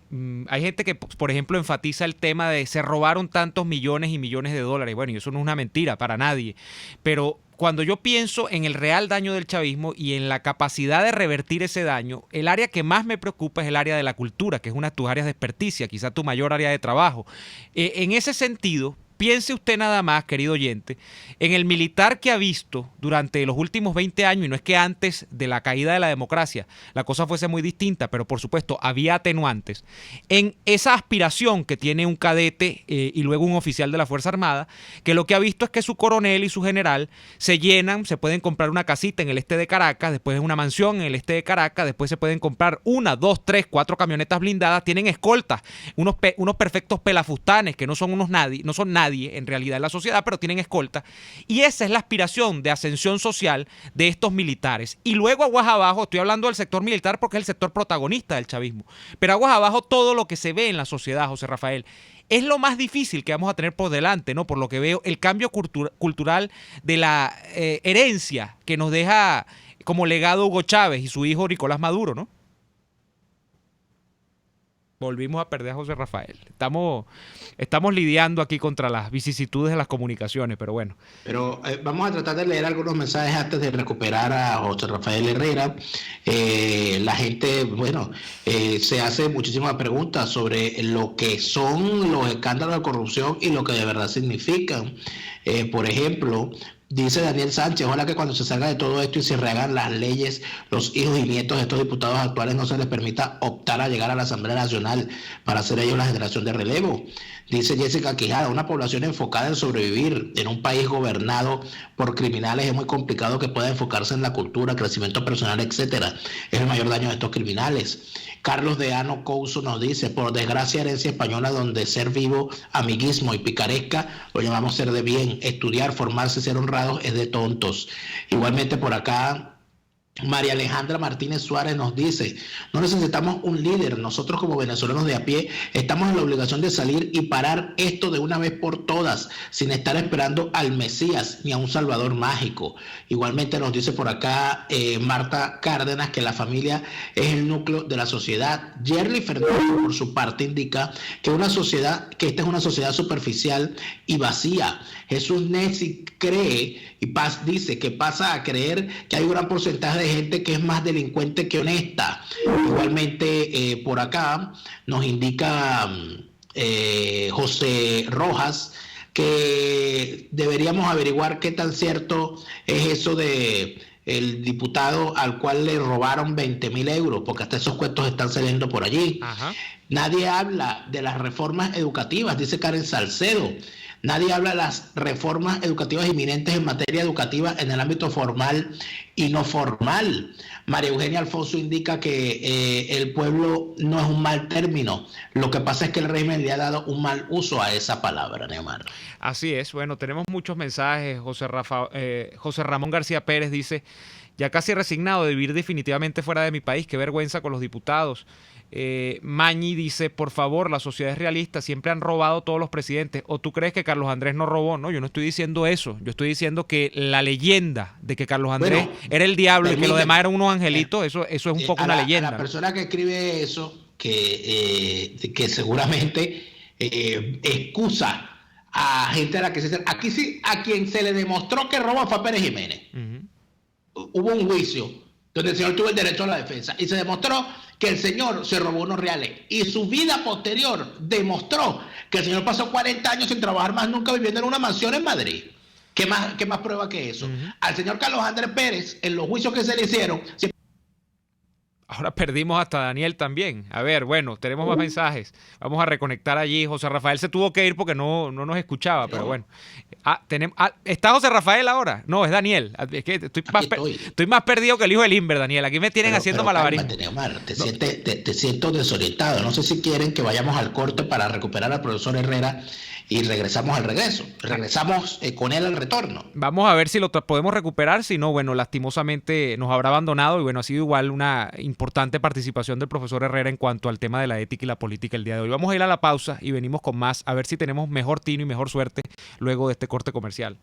hay gente que, por ejemplo, enfatiza el tema de se robaron tantos millones y millones de dólares. Bueno, y eso no es una mentira para nadie. Pero cuando yo pienso en el real daño del chavismo y en la capacidad de revertir ese daño, el área que más me preocupa es el área de la cultura, que es una de tus áreas de experticia, quizá tu mayor área de trabajo. En ese sentido, piense usted nada más, querido oyente, en el militar que ha visto durante los últimos 20 años, y no es que antes de la caída de la democracia la cosa fuese muy distinta, pero por supuesto había atenuantes, en esa aspiración que tiene un cadete y luego un oficial de la Fuerza Armada, que lo que ha visto es que su coronel y su general se llenan, se pueden comprar una casita en el este de Caracas, después una mansión en el este de Caracas, después se pueden comprar 1, 2, 3, 4 camionetas blindadas, tienen escoltas, unos perfectos pelafustanes que no son nadie en realidad en la sociedad, pero tienen escolta, y esa es la aspiración de ascensión social de estos militares. Y luego aguas abajo, estoy hablando del sector militar porque es el sector protagonista del chavismo, pero aguas abajo todo lo que se ve en la sociedad, José Rafael. Es lo más difícil que vamos a tener por delante, ¿no? Por lo que veo, el cambio cultural de la herencia que nos deja como legado Hugo Chávez y su hijo Nicolás Maduro, ¿no? Volvimos a perder a José Rafael. Estamos lidiando aquí contra las vicisitudes de las comunicaciones, pero bueno. Pero vamos a tratar de leer algunos mensajes antes de recuperar a José Rafael Herrera. La gente, bueno, se hace muchísimas preguntas sobre lo que son los escándalos de corrupción y lo que de verdad significan. Por ejemplo, dice Daniel Sánchez, ojalá que cuando se salga de todo esto y se rehagan las leyes, los hijos y nietos de estos diputados actuales no se les permita optar a llegar a la Asamblea Nacional para ser ellos la generación de relevo. Dice Jessica Quijada, una población enfocada en sobrevivir en un país gobernado por criminales es muy complicado que pueda enfocarse en la cultura, crecimiento personal, etcétera. Es el mayor daño de estos criminales. Carlos Deano Couso nos dice, por desgracia, herencia española donde ser vivo, amiguismo y picaresca lo llamamos ser de bien. Estudiar, formarse, ser honrados es de tontos. Igualmente por acá, María Alejandra Martínez Suárez nos dice, no necesitamos un líder, nosotros como venezolanos de a pie estamos en la obligación de salir y parar esto de una vez por todas, sin estar esperando al Mesías ni a un Salvador mágico. Igualmente nos dice por acá Marta Cárdenas que la familia es el núcleo de la sociedad. Jerry Fernández por su parte indica que esta es una sociedad superficial y vacía. Jesús Nessi cree y dice que pasa a creer que hay un gran porcentaje de gente que es más delincuente que honesta. Igualmente por acá nos indica José Rojas que deberíamos averiguar qué tan cierto es eso de el diputado al cual le robaron 20.000 euros, porque hasta esos cuentos están saliendo por allí. Ajá. Nadie habla de las reformas educativas, dice Karen Salcedo. Nadie habla de las reformas educativas inminentes en materia educativa en el ámbito formal y no formal. María Eugenia Alfonso indica que el pueblo no es un mal término. Lo que pasa es que el régimen le ha dado un mal uso a esa palabra, Neomar. Así es. Bueno, tenemos muchos mensajes. José Ramón García Pérez dice: ya casi resignado de vivir definitivamente fuera de mi país. Qué vergüenza con los diputados. Mañi dice: por favor, la sociedad es realista, siempre han robado todos los presidentes. ¿O tú crees que Carlos Andrés no robó? No, yo no estoy diciendo eso. Yo estoy diciendo que la leyenda de que Carlos Andrés era el diablo y que los demás eran unos angelitos, eso es un poco una leyenda. A la persona que escribe eso, que seguramente excusa a gente a la que se... Aquí sí, a quien se le demostró que robó fue a Pérez Jiménez. Hubo un juicio donde el señor tuvo el derecho a la defensa y se demostró que el señor se robó unos reales, y su vida posterior demostró que el señor pasó 40 años sin trabajar más nunca, viviendo en una mansión en Madrid. ¿Qué más prueba que eso? Al señor Carlos Andrés Pérez, en los juicios que se le hicieron... Ahora perdimos hasta Daniel también. A ver, bueno, tenemos más mensajes. Vamos a reconectar allí. José Rafael se tuvo que ir porque no nos escuchaba, pero bueno. ¿Está José Rafael ahora? No, es Daniel. Es que estoy más perdido que el hijo del Inver, Daniel. Aquí me tienen haciendo malabarismo. Te siento desorientado. No sé si quieren que vayamos al corte para recuperar al profesor Herrera y regresamos al regreso. Regresamos con él al retorno. Vamos a ver si lo podemos recuperar. Si no, bueno, lastimosamente nos habrá abandonado. Y bueno, ha sido igual una importante participación del profesor Herrera en cuanto al tema de la ética y la política el día de hoy. Vamos a ir a la pausa y venimos con más, a ver si tenemos mejor tino y mejor suerte luego de este corte comercial.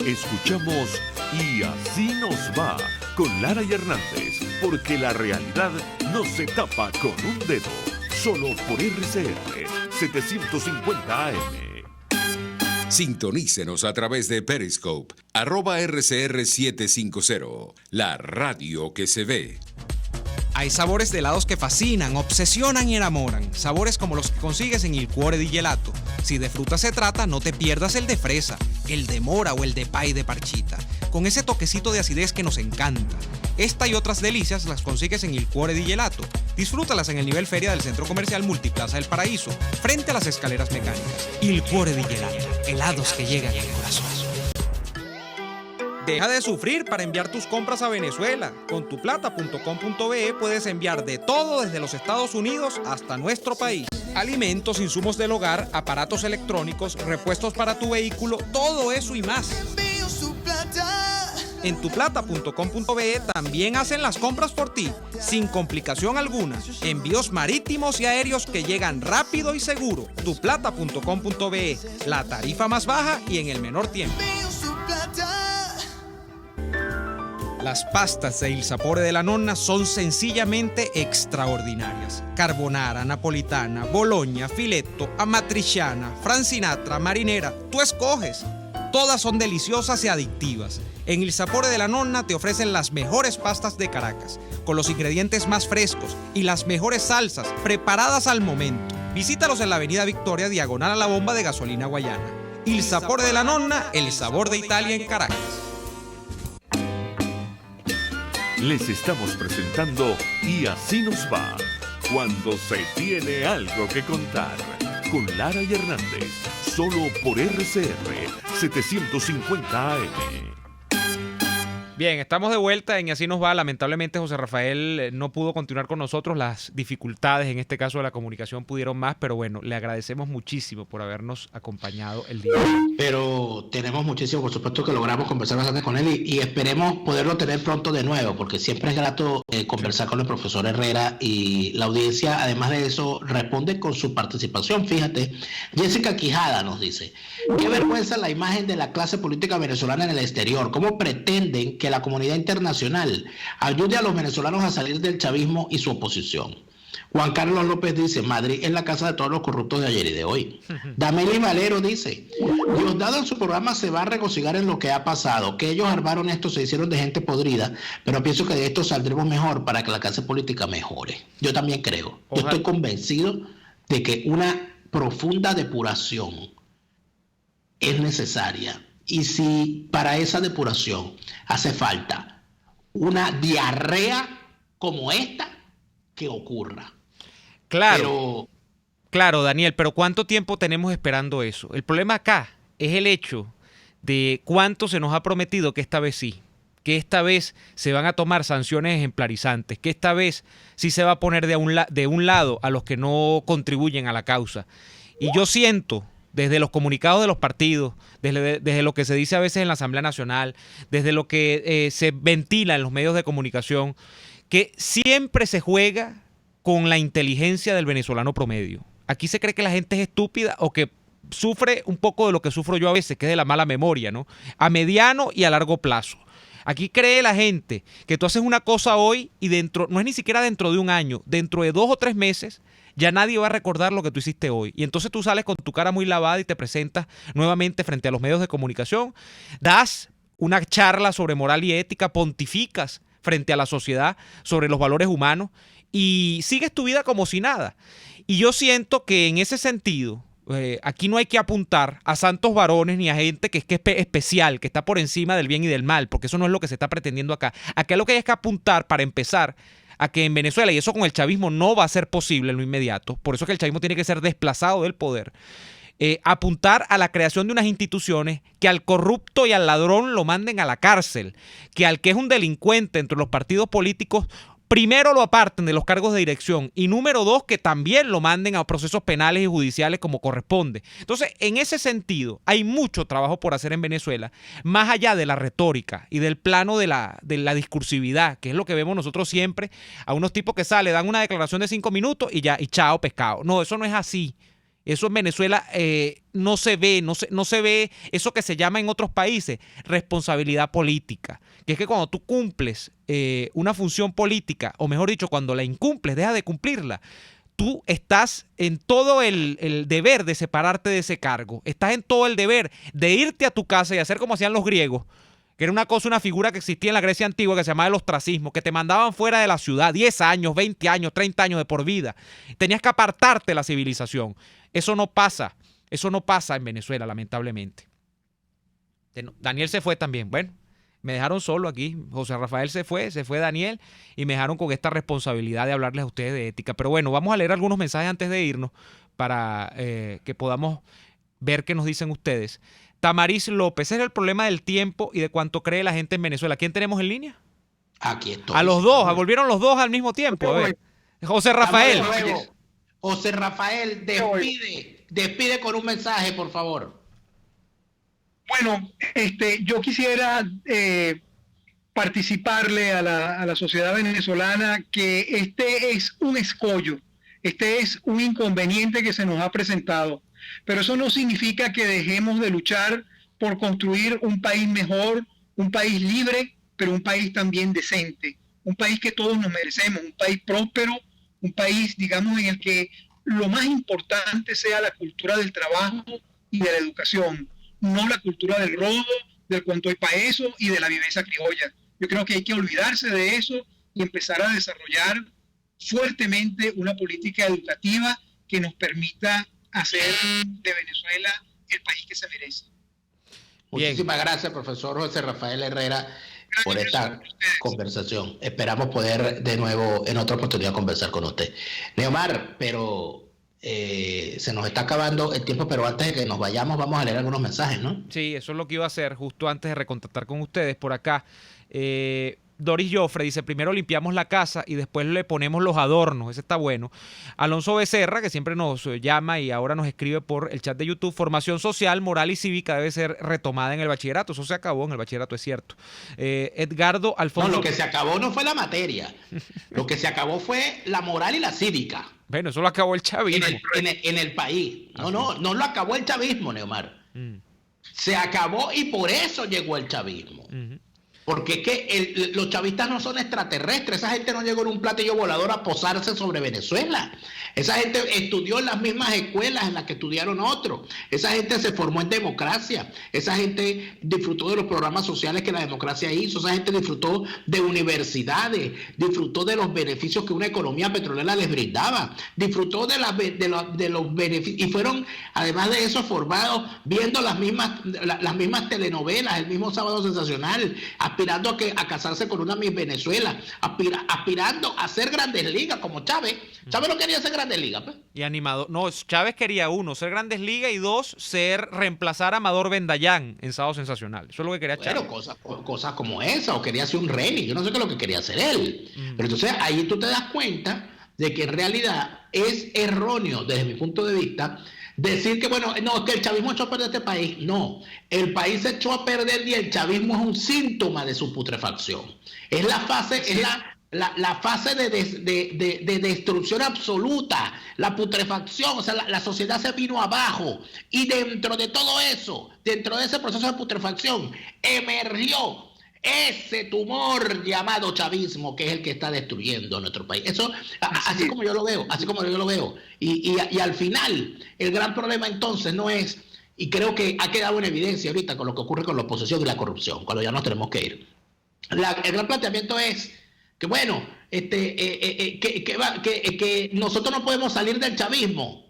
Escuchamos Y Así Nos Va con Lara y Hernández, porque la realidad no se tapa con un dedo. Solo por RCR 750 AM. Sintonícenos a través de Periscope, @RCR750, la radio que se ve. Hay sabores de helados que fascinan, obsesionan y enamoran. Sabores como los que consigues en Il Cuore di Gelato. Si de fruta se trata, no te pierdas el de fresa, el de mora o el de pay de parchita, con ese toquecito de acidez que nos encanta. Esta y otras delicias las consigues en Il Cuore di Gelato. Disfrútalas en el nivel feria del Centro Comercial Multiplaza del Paraíso, frente a las escaleras mecánicas. Il Cuore di Gelato, helados que llegan al corazón. Deja de sufrir para enviar tus compras a Venezuela. Con tuplata.com.be puedes enviar de todo desde los Estados Unidos hasta nuestro país. Alimentos, insumos del hogar, aparatos electrónicos, repuestos para tu vehículo, todo eso y más. En tuplata.com.be también hacen las compras por ti, sin complicación alguna. Envíos marítimos y aéreos que llegan rápido y seguro. Tuplata.com.be, la tarifa más baja y en el menor tiempo. Las pastas de Il Sapore della Nonna son sencillamente extraordinarias. Carbonara, napolitana, bologna, filetto, amatriciana, francinatra, marinera, tú escoges. Todas son deliciosas y adictivas. En Il Sapore della Nonna te ofrecen las mejores pastas de Caracas, con los ingredientes más frescos y las mejores salsas, preparadas al momento. Visítalos en la avenida Victoria, diagonal a la bomba de gasolina Guayana. Il Sapore della Nonna, el sabor de Italia en Caracas. Les estamos presentando Y Así Nos Va, cuando se tiene algo que contar, con Lara y Hernández, solo por RCR 750 AM. Bien, estamos de vuelta en Y Así Nos Va. Lamentablemente José Rafael no pudo continuar con nosotros. Las dificultades, en este caso de la comunicación, pudieron más, pero bueno, le agradecemos muchísimo por habernos acompañado el día de hoy. Pero tenemos muchísimo, por supuesto que logramos conversar bastante con él y esperemos poderlo tener pronto de nuevo, porque siempre es grato conversar con el profesor Herrera, y la audiencia, además de eso, responde con su participación. Fíjate, Jessica Quijada nos dice: qué vergüenza la imagen de la clase política venezolana en el exterior. ¿Cómo pretenden que la comunidad internacional ayude a los venezolanos a salir del chavismo y su oposición? Juan Carlos López dice: Madrid es la casa de todos los corruptos de ayer y de hoy. Dameli Valero dice: Diosdado en su programa se va a regocijar en lo que ha pasado, que ellos armaron esto, se hicieron de gente podrida, pero pienso que de esto saldremos mejor para que la clase política mejore. Yo también creo. Ojalá. Yo estoy convencido de que una profunda depuración es necesaria. Y si para esa depuración hace falta una diarrea como esta, que ocurra. Claro, claro, Daniel, pero ¿cuánto tiempo tenemos esperando eso? El problema acá es el hecho de cuánto se nos ha prometido que esta vez sí, que esta vez se van a tomar sanciones ejemplarizantes, que esta vez sí se va a poner de un lado a los que no contribuyen a la causa. Y yo siento, desde los comunicados de los partidos, desde lo que se dice a veces en la Asamblea Nacional, desde lo que se ventila en los medios de comunicación, que siempre se juega con la inteligencia del venezolano promedio. Aquí se cree que la gente es estúpida o que sufre un poco de lo que sufro yo a veces, que es de la mala memoria, ¿no? A mediano y a largo plazo. Aquí cree la gente que tú haces una cosa hoy y no es ni siquiera dentro de un año, dentro de 2 o 3 meses, ya nadie va a recordar lo que tú hiciste hoy. Y entonces tú sales con tu cara muy lavada y te presentas nuevamente frente a los medios de comunicación, das una charla sobre moral y ética, pontificas frente a la sociedad sobre los valores humanos y sigues tu vida como si nada. Y yo siento que en ese sentido, aquí no hay que apuntar a santos varones ni a gente que es especial, que está por encima del bien y del mal, porque eso no es lo que se está pretendiendo acá. Acá lo que hay que apuntar, para empezar, a que en Venezuela, y eso con el chavismo no va a ser posible en lo inmediato, por eso es que el chavismo tiene que ser desplazado del poder, apuntar a la creación de unas instituciones que al corrupto y al ladrón lo manden a la cárcel, que al que es un delincuente entre los partidos políticos primero lo aparten de los cargos de dirección y número 2, que también lo manden a procesos penales y judiciales como corresponde. Entonces, en ese sentido, hay mucho trabajo por hacer en Venezuela, más allá de la retórica y del plano de la discursividad, que es lo que vemos nosotros siempre, a unos tipos que dan una declaración de 5 minutos y ya, y chao, pescado. No, eso no es así. Eso en Venezuela no se ve, no se ve eso que se llama en otros países responsabilidad política, que es que cuando tú cumples una función política, o mejor dicho, cuando la incumples, dejas de cumplirla, tú estás en todo el deber de separarte de ese cargo, estás en todo el deber de irte a tu casa y hacer como hacían los griegos, que era una figura que existía en la Grecia antigua que se llamaba el ostracismo, que te mandaban fuera de la ciudad 10 años, 20 años, 30 años de por vida. Tenías que apartarte de la civilización. Eso no pasa en Venezuela, lamentablemente. Daniel se fue también. Bueno, me dejaron solo aquí. José Rafael se fue Daniel, y me dejaron con esta responsabilidad de hablarles a ustedes de ética. Pero bueno, vamos a leer algunos mensajes antes de irnos para que podamos ver qué nos dicen ustedes. Tamariz López, ese es el problema del tiempo y de cuánto cree la gente en Venezuela. ¿Quién tenemos en línea? Aquí estoy. A los dos, volvieron los dos al mismo tiempo. A ver. José Rafael. José Rafael, despide con un mensaje, por favor. Bueno, yo quisiera participarle a la sociedad venezolana que este es un escollo, este es un inconveniente que se nos ha presentado, pero eso no significa que dejemos de luchar por construir un país mejor, un país libre, pero un país también decente, un país que todos nos merecemos, un país próspero, un país, digamos, en el que lo más importante sea la cultura del trabajo y de la educación, no la cultura del robo, del cuento y paeso y de la viveza criolla. Yo creo que hay que olvidarse de eso y empezar a desarrollar fuertemente una política educativa que nos permita hacer de Venezuela el país que se merece. Muchísimas gracias, profesor José Rafael Herrera, por esta conversación. Esperamos poder de nuevo en otra oportunidad conversar con usted. Neomar, pero se nos está acabando el tiempo, pero antes de que nos vayamos vamos a leer algunos mensajes, ¿no? Sí, eso es lo que iba a hacer justo antes de recontactar con ustedes por acá. Doris Joffre dice, primero limpiamos la casa y después le ponemos los adornos, ese está bueno. Alonso Becerra, que siempre nos llama y ahora nos escribe por el chat de YouTube, formación social, moral y cívica debe ser retomada en el bachillerato, eso se acabó en el bachillerato, es cierto. Edgardo Alfonso... No, lo que se acabó no fue la materia, lo que se acabó fue la moral y la cívica. Bueno, eso lo acabó el chavismo. En el país. No lo acabó el chavismo, Neomar. Se acabó y por eso llegó el chavismo. Porque es que los chavistas no son extraterrestres. Esa gente no llegó en un platillo volador a posarse sobre Venezuela. Esa gente estudió en las mismas escuelas en las que estudiaron otros. Esa gente se formó en democracia. Esa gente disfrutó de los programas sociales que la democracia hizo. Esa gente disfrutó de universidades, disfrutó de los beneficios que una economía petrolera les brindaba, disfrutó de los beneficios, y fueron, además de eso, formados viendo las mismas telenovelas, el mismo Sábado Sensacional, aspirando a casarse con una Miss Venezuela, aspirando a ser Grandes Ligas como Chávez. Chávez no quería ser Grandes Ligas, pues. Y animado. No, Chávez quería ser Grandes Ligas, y 2, reemplazar a Amador Bendayán en Sábado Sensacional. Eso es lo que quería Chávez. Bueno, cosas como esa, o quería ser un Reni. Yo no sé qué es lo que quería hacer él. Pero entonces ahí tú te das cuenta de que en realidad es erróneo, desde mi punto de vista, decir que, bueno, no, que el chavismo echó a perder este país. No, el país se echó a perder y el chavismo es un síntoma de su putrefacción. Es la fase, es la fase de destrucción absoluta, la putrefacción. O sea, la sociedad se vino abajo, y dentro de todo eso, dentro de ese proceso de putrefacción, emergió ese tumor llamado chavismo, que es el que está destruyendo nuestro país. Eso, así como yo lo veo, y al final, el gran problema entonces no es, y creo que ha quedado en evidencia ahorita con lo que ocurre con la oposición y la corrupción, cuando ya nos tenemos que ir. El gran planteamiento es que, bueno, que nosotros no podemos salir del chavismo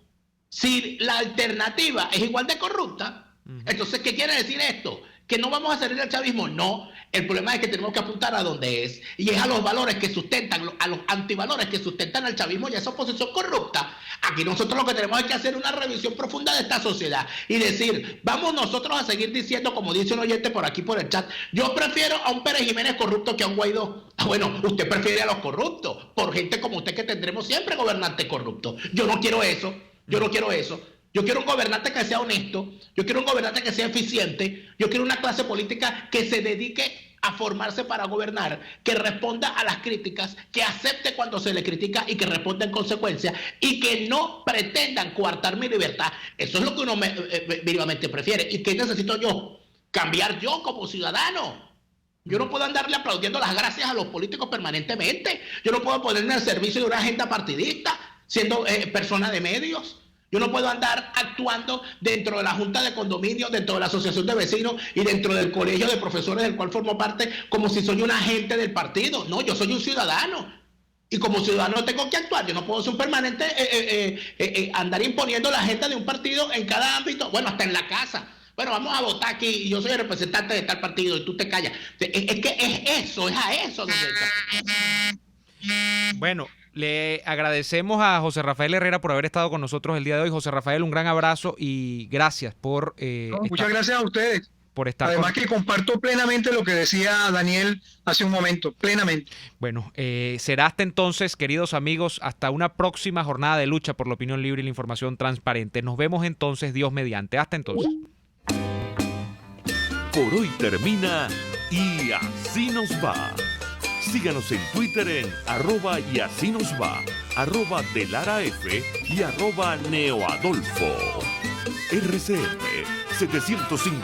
si la alternativa es igual de corrupta. Entonces, ¿qué quiere decir esto? ¿Que no vamos a salir del chavismo? No, el problema es que tenemos que apuntar a donde es, y es a los valores que sustentan, a los antivalores que sustentan al chavismo y a esa oposición corrupta. Aquí nosotros lo que tenemos es que hacer una revisión profunda de esta sociedad y decir, vamos nosotros a seguir diciendo, como dice un oyente por aquí por el chat, yo prefiero a un Pérez Jiménez corrupto que a un Guaidó. Bueno, usted prefiere a los corruptos, por gente como usted, que tendremos siempre gobernantes corruptos. Yo no quiero eso. Yo quiero un gobernante que sea honesto, yo quiero un gobernante que sea eficiente, yo quiero una clase política que se dedique a formarse para gobernar, que responda a las críticas, que acepte cuando se le critica y que responda en consecuencia, y que no pretendan coartar mi libertad. Eso es lo que uno mínimamente prefiere. ¿Y qué necesito yo? Cambiar yo como ciudadano. Yo no puedo andarle aplaudiendo las gracias a los políticos permanentemente. Yo no puedo ponerme al servicio de una agenda partidista siendo persona de medios. Yo no puedo andar actuando dentro de la Junta de Condominio, dentro de la Asociación de Vecinos y dentro del colegio de profesores del cual formo parte como si soy un agente del partido. No, yo soy un ciudadano. Y como ciudadano tengo que actuar. Yo no puedo ser un permanente andar imponiendo la agenda de un partido en cada ámbito. Bueno, hasta en la casa. Bueno, vamos a votar aquí y yo soy el representante de tal partido y tú te callas. Es que es a eso. Bueno, le agradecemos a José Rafael Herrera por haber estado con nosotros el día de hoy. José Rafael, un gran abrazo y gracias por... muchas gracias a ustedes. Por estar Además que comparto plenamente lo que decía Daniel hace un momento, plenamente. Bueno, será hasta entonces, queridos amigos, hasta una próxima jornada de lucha por la opinión libre y la información transparente. Nos vemos entonces, Dios mediante. Hasta entonces. Por hoy termina Y Así Nos Va. Síganos en Twitter en @YASÍNOSVA, @DeLaraF y @NeoAdolfo. RCR 750